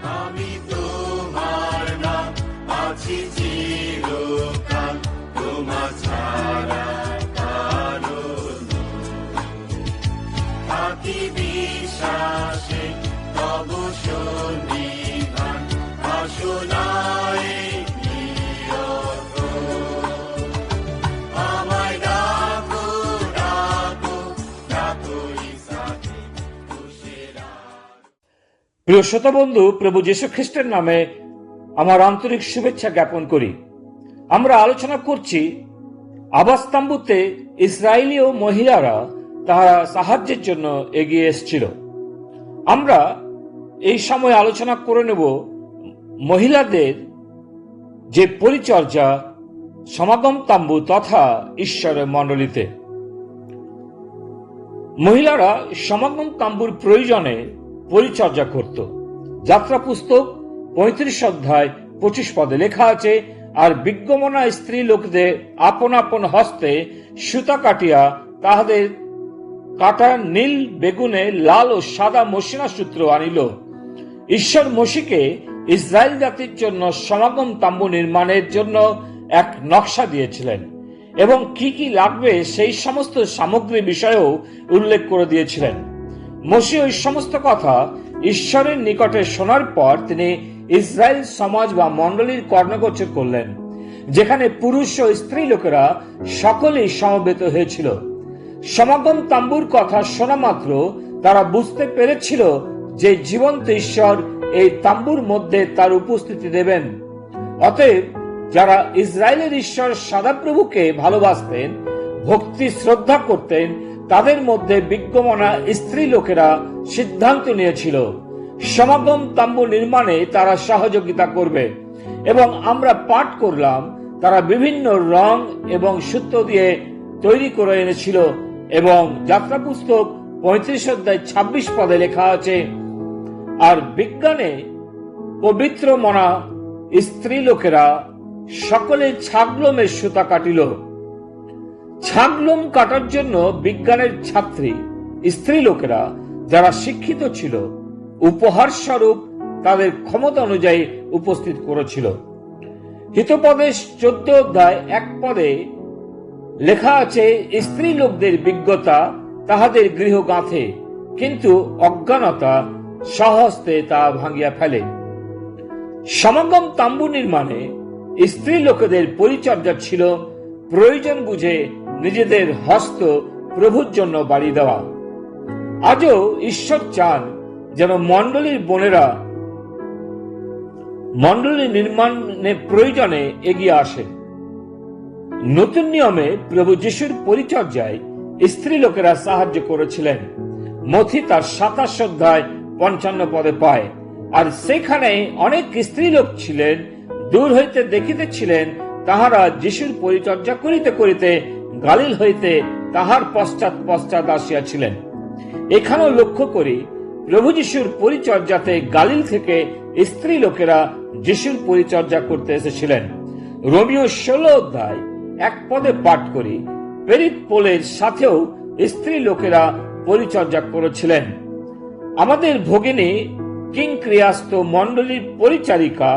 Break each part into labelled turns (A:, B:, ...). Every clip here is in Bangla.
A: আমি তোমার নাম আছি চিরকাল, তোমার ছাড়া কারো থাকি বিশ্বাসে তব সন্নিধান, আসনায় আমায় ডাকো ডাকো ডাকো ইসাকে খুশিরা।
B: প্রিয় শ্রোতা বন্ধু, প্রভু যীশু খ্রিস্টের নামে আমার আন্তরিক শুভেচ্ছা জ্ঞাপন করি। আমরা আলোচনা করছি আবাসতাম্বুতে ইসরায়েলীয় মহিলারা তারা সাহায্যের জন্য এগিয়ে এসেছিল। আমরা এই সময় আলোচনা করে নেব মহিলাদের যে পরিচর্যা সমাগম তাম্বু তথা ঈশ্বরের মণ্ডলীতে। মহিলারা সমাগম তাম্বুর প্রয়োজনে পরিচর্যা করত। যাত্রা পুস্তক 35 অধ্যায় 25 পদে লেখা আছে, আর বিজ্ঞমনা স্ত্রী লোকদের আপন আপন হস্তে সুতা কাটিয়া তাহাদের কাটা নীল, বেগুনে, লাল ও সাদা মসিনা সূত্র আনিল। ঈশ্বর মসিকে ইসরায়েল জাতির জন্য সমাগম তাম্বু নির্মাণের জন্য এক নকশা দিয়েছিলেন এবং কি কি লাগবে সেই সমস্ত সামগ্রী বিষয়েও উল্লেখ করে দিয়েছিলেন। মসি ওই সমস্ত কথা ঈশ্বরের নিকটে শোনার পর তিনি ইসরায়েল সমাজ বা মণ্ডলীর কর্ণগোচর করলেন, যেখানে পুরুষ ও স্ত্রী লোকেরা সকলেই সমবেত হয়েছিল। সমাগম তাম্বুর কথা শোনা মাত্র তারা বুঝতে পেরেছিল যে জীবন্ত ঈশ্বর এই তাম্বুর মধ্যে তার উপস্থিতি দেবেন। অতএব যারা ইসরায়েলের ঈশ্বর সদাপ্রভুকে ভালোবাসতেন, ভক্তি শ্রদ্ধা করতেন, তাদের মধ্যে বিজ্ঞমনা স্ত্রী লোকেরা সিদ্ধান্ত নিয়েছিল সমাগম তাম্বু নির্মাণে তারা সহযোগিতা করবে। এবং আমরা পাঠ করলাম তারা বিভিন্ন রং এবং সূত্র দিয়ে তৈরি করে এনেছিল। এবং যাত্রা পুস্তক 35 অধ্যায় 26 পদে লেখা আছে, আর বিজ্ঞানে পবিত্র মনা স্ত্রী লোকেরা সকলে ছাগলমের সুতা কাটিল। ছাগলম কাটার জন্য বিজ্ঞানের ছাত্রী স্ত্রী লোকেরা যারা শিক্ষিত ছিল উপহার স্বরূপ তাদের ক্ষমতা অনুযায়ী উপস্থিত করেছিল। হিতোপদেশ 14 অধ্যায় 1 পদে লেখা আছে, স্ত্রী লোকদের বিজ্ঞতা তাহাদের গৃহ গাঁথে, কিন্তু অজ্ঞানতা সহস্তে তা ভাঙিয়া ফেলে। সমাগম তাম্বু নির্মাণে স্ত্রী লোকেদের পরিচর্যা ছিল প্রয়োজন বুঝে নিজেদের হস্ত প্রভুর জন্য বাড়ি দেওয়া। আজও ঈশ্বর চান যেন মণ্ডলীর বোনেরা মণ্ডলী নির্মাণের প্রয়োজনে এগিয়ে আসে। নতুন নিয়মে প্রভু যিশুর পরিচর্যায় স্ত্রী লোকেরা সাহায্য করেছিলেন। মথি তার 27 অধ্যায় 55 পদে পায়, আর সেখানে অনেক স্ত্রী লোক ছিলেন, দূর হইতে দেখিতেছিলেন তাহারা যিশুর পরিচর্যা করিতে করিতে গালিল হইতে তাহার পশ্চাৎ পশ্চাৎ আসিয়াছিলেন। এখানেও লক্ষ্য করি প্রভু যিশুর পরিচর্যাতে গালিল থেকে স্ত্রী লোকেরা যিশুর পরিচর্যা করতে এসেছিলেন। রোমীয় 16 অধ্যায় 1 পদে পাঠ করি, প্রেরিত পৌলের সাথেও স্ত্রী লোকেরা পরিচর্যা করেছিলেন। আমাদের ভগিনী কিংক্রিয়াস্ত মণ্ডলীর পরিচারিকা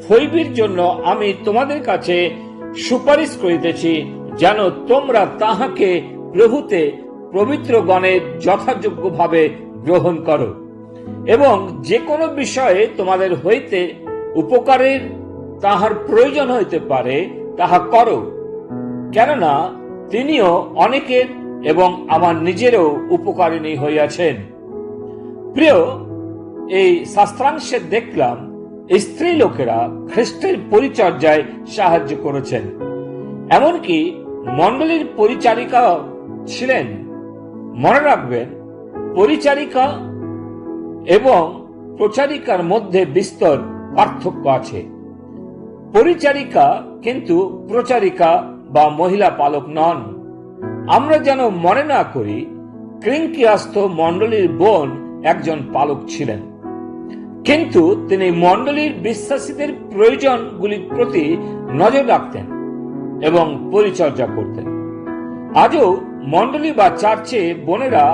B: ফৈবির জন্য আমি তোমাদের কাছে সুপারিশ করিতেছি, যেন তোমরা তাহাকে প্রভুতে পবিত্রগণের যথাযোগ্যভাবে গ্রহণ করো এবং যে কোনো বিষয়ে তোমাদের হইতে উপকারের তাহার প্রয়োজন হইতে পারে তাহা করো, কেননা তিনিও অনেকের এবং আমার নিজেরও উপকারিণী হইয়াছেন। প্রিয়, এই শাস্ত্রাংশে দেখলাম স্ত্রী লোকেরা খ্রিস্টের পরিচর্যায় সাহায্য করেছেন। এমনকি মণ্ডলীর পরিচারিকা ছিলেন। মনে রাখবেন, পরিচারিকা এবং প্রচারিকার মধ্যে বিস্তর পার্থক্য আছে। পরিচারিকা কিন্তু প্রচারিকা বা মহিলা পালক নন। আমরা যেন মনে না করি কিংক্রিয়াস্ত মণ্ডলীর বোন একজন পালক ছিলেন, কিন্তু তিনি মণ্ডলীর বিশ্বাসীদের প্রয়োজনগুলির প্রতি নজর রাখতেন এবং পরিচর্যা করতেন। আজও মণ্ডলী বা চার্চে বোনেরা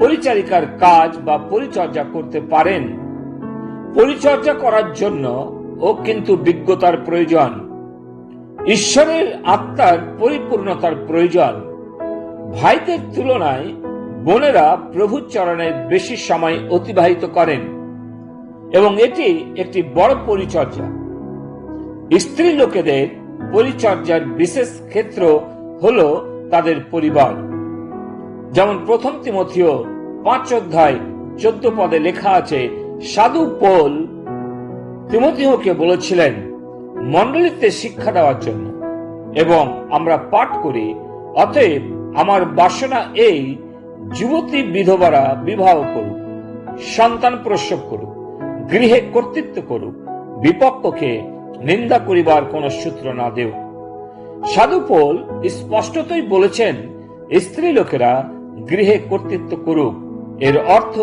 B: পরিচারিকার কাজ বা পরিচর্যা করতে পারেন। পরিচর্যা করার জন্য ও কিন্তু বিজ্ঞতার প্রয়োজন, ঈশ্বরের আত্মার পরিপূর্ণতার প্রয়োজন। ভাইদের তুলনায় বোনেরা প্রভুর চরণে বেশি সময় অতিবাহিত করেন এবং এটি একটি বড় পরিচর্যা। স্ত্রী লোকেদের পরিচর্যার বিশেষ ক্ষেত্র হল তাদের পরিবার। যেমন 1 তিমথিও 5:14 লেখা আছে, সাধু পৌল তিমথিওকে বলেছিলেন মণ্ডলীতে শিক্ষা দেওয়ার জন্য, এবং আমরা পাঠ করি, অতএব আমার বাসনা এই, যুবতী বিধবারা বিবাহ করুক, সন্তান প্রসব করুক, গৃহে কর্তৃত্ব করুক, বিপক্ষকে নিন্দা করিবার কোন সূত্র না দেও। সাধু পৌল স্পষ্টতই বলেছেন স্ত্রী লোকেরা গৃহে কর্তৃত্ব করুক, এর অর্থ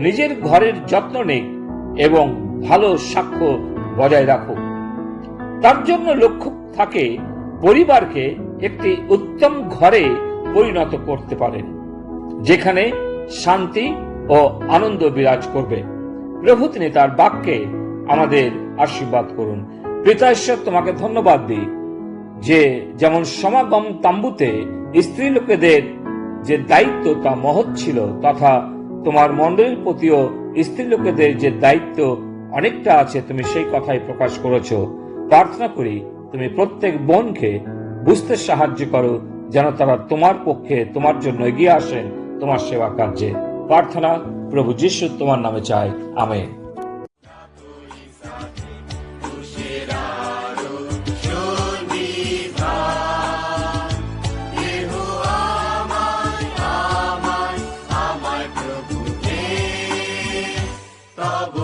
B: নিজের ঘরের যত্ন নিক এবং ভালো সাক্ষ্য বজায় রাখুক। তার জন্য লক্ষ্য থাকে পরিবারকে একটি উত্তম ঘরে পরিণত করতে পারেন, যেখানে শান্তি ও আনন্দ বিরাজ করবে। প্রভু তিনি তার বাক্যে আমাদের আশীর্বাদ করুন। পিতা ঈশ্বর, তোমাকে ধন্যবাদ দিই যে যেমন সমাগম তাম্বুতে স্ত্রী লোকেদের যে দায়িত্ব তা মহৎ ছিল, তথা তোমার মণ্ডলীর প্রতিও স্ত্রী লোকেদের যে দায়িত্ব অনেকটা আছে, তুমি সেই কথাই প্রকাশ করেছ। প্রার্থনা করি তুমি প্রত্যেক বোনকে বুঝতে সাহায্য করো, যেন তারা তোমার পক্ষে তোমার জন্য এগিয়ে আসেন তোমার সেবা কার্যে। প্রার্থনা প্রভু যিশু তোমার নামে চাই, আমেন।
A: তব